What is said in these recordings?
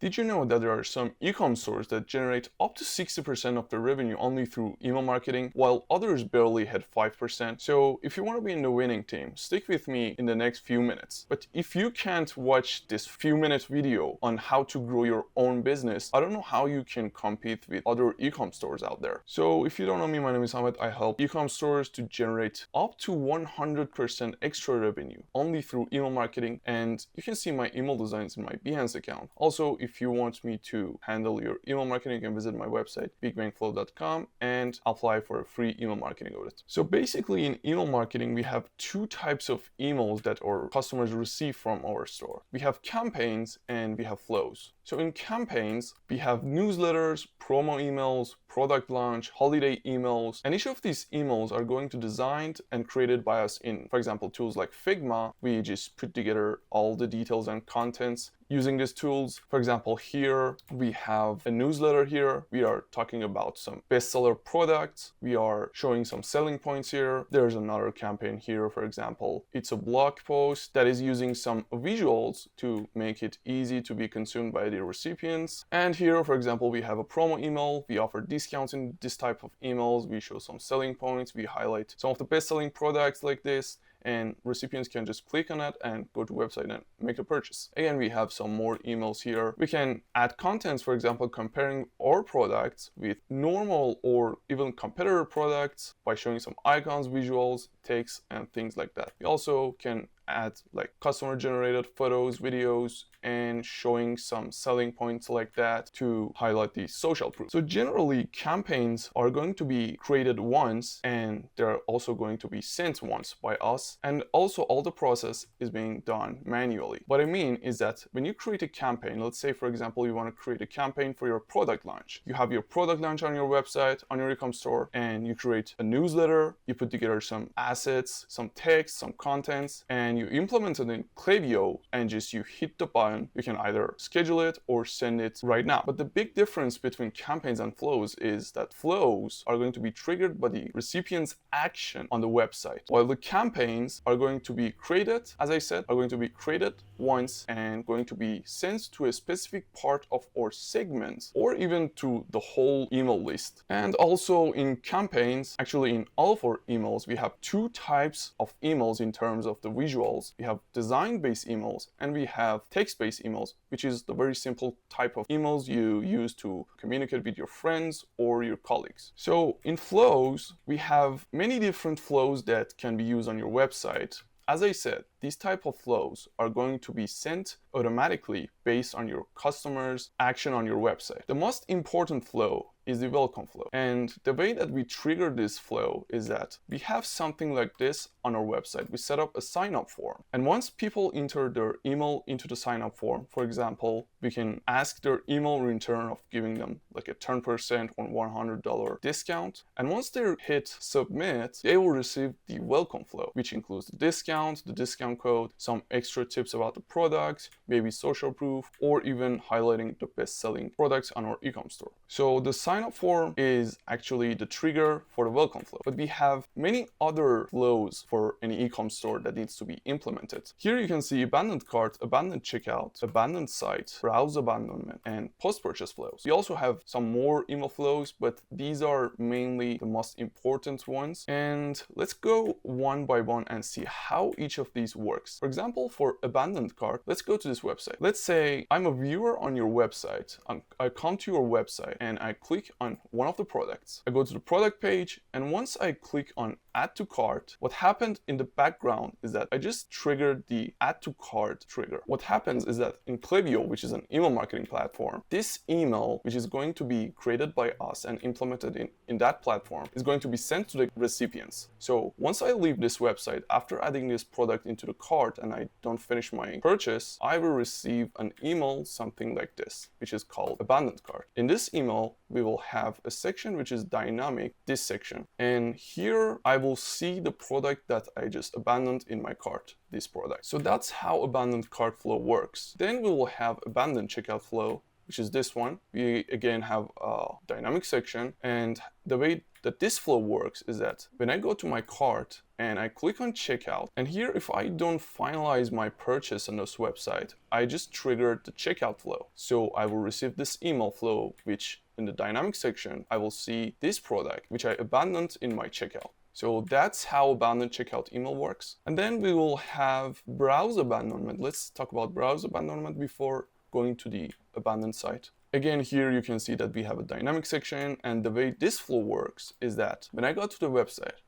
Did you know that there are some Ecom stores that generate up to 60% of their revenue only through email marketing, while others barely hit 5%? So if you want to be in the winning team, stick with me in the next few minutes. But if you can't watch this few-minute video on how to grow your own business, I don't know how you can compete with other Ecom stores out there. So if you don't know me, my name is Ahmed. I help Ecom stores to generate up to 100% extra revenue only through email marketing, and you can see my email designs in my Behance account. Also, if you want me to handle your email marketing, you can visit my website bigbanflow.com and apply for a free email marketing audit. So basically in email marketing, we have two types of emails that our customers receive from our store. We have campaigns and we have flows. So in campaigns, we have newsletters, promo emails, product launch, holiday emails, and each of these emails are going to be designed and created by us in, for example, tools like Figma. We just put together all the details and contents using these tools. For example, here we have a newsletter here. We are talking about some bestseller products. We are showing some selling points here. There's another campaign here, for example. It's a blog post that is using some visuals to make it easy to be consumed by the recipients. And here, for example, we have a promo email. We offer discounts in this type of emails. We show some selling points. We highlight some of the best-selling products like this, and recipients can just click on it and go to the website and make a purchase. Again, we have some more emails here. We can add contents, for example, comparing our products with normal or even competitor products by showing some icons, visuals, text, and things like that. We also can add like customer generated photos, videos, and showing some selling points like that to highlight the social proof. So generally, campaigns are going to be created once, and they're also going to be sent once by us. And also all the process is being done manually. What I mean is that when you create a campaign, let's say, for example, you want to create a campaign for your product launch. You have your product launch on your website, on your Ecom store, and you create a newsletter. You put together some assets, some text, some contents, and you implement it in Klaviyo, and just you hit the button. You can either schedule it or send it right now. But the big difference between campaigns and flows is that flows are going to be triggered by the recipient's action on the website, while the campaigns are going to be created, as I said, are going to be created once and going to be sent to a specific part of our segments or even to the whole email list. And also in campaigns, actually in all of our emails, we have two types of emails in terms of the visuals. We have design-based emails and we have text-based emails, which is the very simple type of emails you use to communicate with your friends or your colleagues. So in flows, we have many different flows that can be used on your website. As I said, these type of flows are going to be sent automatically based on your customers' action on your website. The most important flow is the welcome flow. And the way that we trigger this flow is that we have something like this on our website. We set up a sign-up form. And once people enter their email into the sign-up form, for example, we can ask their email in return of giving them like a 10% or $100 discount. And once they hit submit, they will receive the welcome flow, which includes the discount code, some extra tips about the product, maybe social proof, or even highlighting the best-selling products on our Ecom store. So the sign-up form is actually the trigger for the welcome flow, but we have many other flows for any Ecom store that needs to be implemented. Here you can see abandoned cart, abandoned checkout, abandoned site, browse abandonment, and post-purchase flows. We also have some more email flows, but these are mainly the most important ones. And let's go one by one and see how each of these works. For example, for abandoned cart, let's go to this website. Let's say I'm a viewer on your website. I come to your website and I click on one of the products. I go to the product page, and once I click on add to cart, what happened in the background is that I just triggered the add to cart trigger. What happens is that in Klaviyo, which is an email marketing platform, this email, which is going to be created by us and implemented in that platform, is going to be sent to the recipients. So once I leave this website, after adding this product into the cart and I don't finish my purchase, I will receive an email, something like this, which is called abandoned cart. In this email, we will have a section which is dynamic, this section. And here I will see the product that I just abandoned in my cart, this product. So that's how abandoned cart flow works. Then we will have abandoned checkout flow, which is this one. We again have a dynamic section, and the way that this flow works is that when I go to my cart and I click on checkout, and here if I don't finalize my purchase on this website, I just triggered the checkout flow. So I will receive this email flow, which in the dynamic section, I will see this product, which I abandoned in my checkout. So that's how abandoned checkout email works. And then we will have browse abandonment. Let's talk about browse abandonment before going to the abandoned site. Again, here you can see that we have a dynamic section, and the way this flow works is that when I go to the website,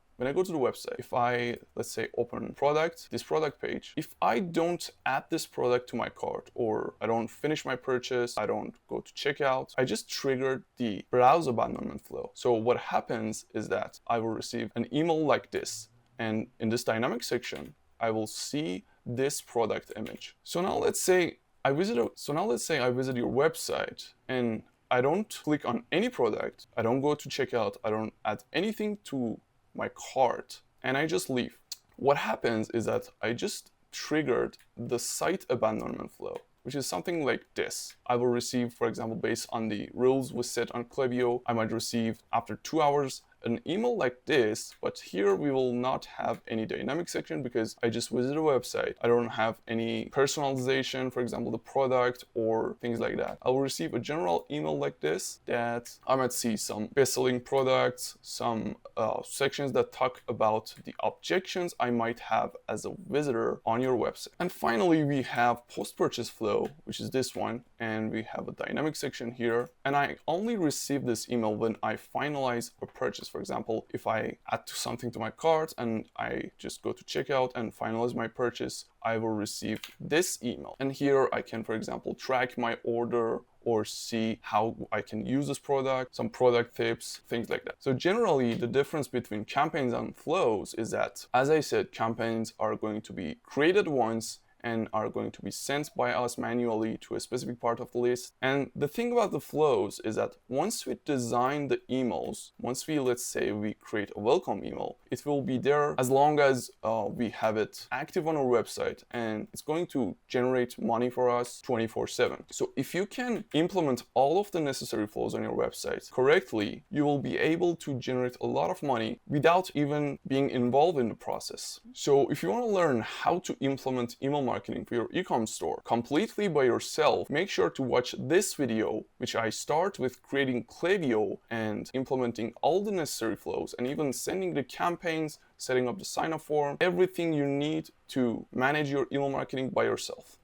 if I, let's say, open product, this product page, if I don't add this product to my cart, or I don't finish my purchase, I don't go to checkout, I just triggered the browse abandonment flow. So what happens is that I will receive an email like this, and in this dynamic section, I will see this product image. So now let's say I visit your website and I don't click on any product, I don't go to checkout, I don't add anything to my cart, and I just leave. What happens is that I just triggered the site abandonment flow, which is something like this. I will receive, for example, based on the rules we set on Klaviyo, I might receive after 2 hours an email like this, but here we will not have any dynamic section because I just visited a website. I don't have any personalization, for example, the product or things like that. I will receive a general email like this that I might see some best-selling products, some sections that talk about the objections I might have as a visitor on your website. And finally, we have post-purchase flow, which is this one, and we have a dynamic section here. And I only receive this email when I finalize a purchase. For example, if I add something to my cart and I just go to checkout and finalize my purchase, I will receive this email. And here I can, for example, track my order or see how I can use this product, some product tips, things like that. So generally, the difference between campaigns and flows is that, as I said, campaigns are going to be created once and are going to be sent by us manually to a specific part of the list. And the thing about the flows is that once we design the emails, once we, let's say, we create a welcome email, it will be there as long as we have it active on our website, and it's going to generate money for us 24/7. So if you can implement all of the necessary flows on your website correctly, you will be able to generate a lot of money without even being involved in the process. So if you want to learn how to implement email marketing for your Ecom store completely by yourself, make sure to watch this video, which I start with creating Klaviyo and implementing all the necessary flows and even sending the campaigns, setting up the sign-up form, everything you need to manage your email marketing by yourself.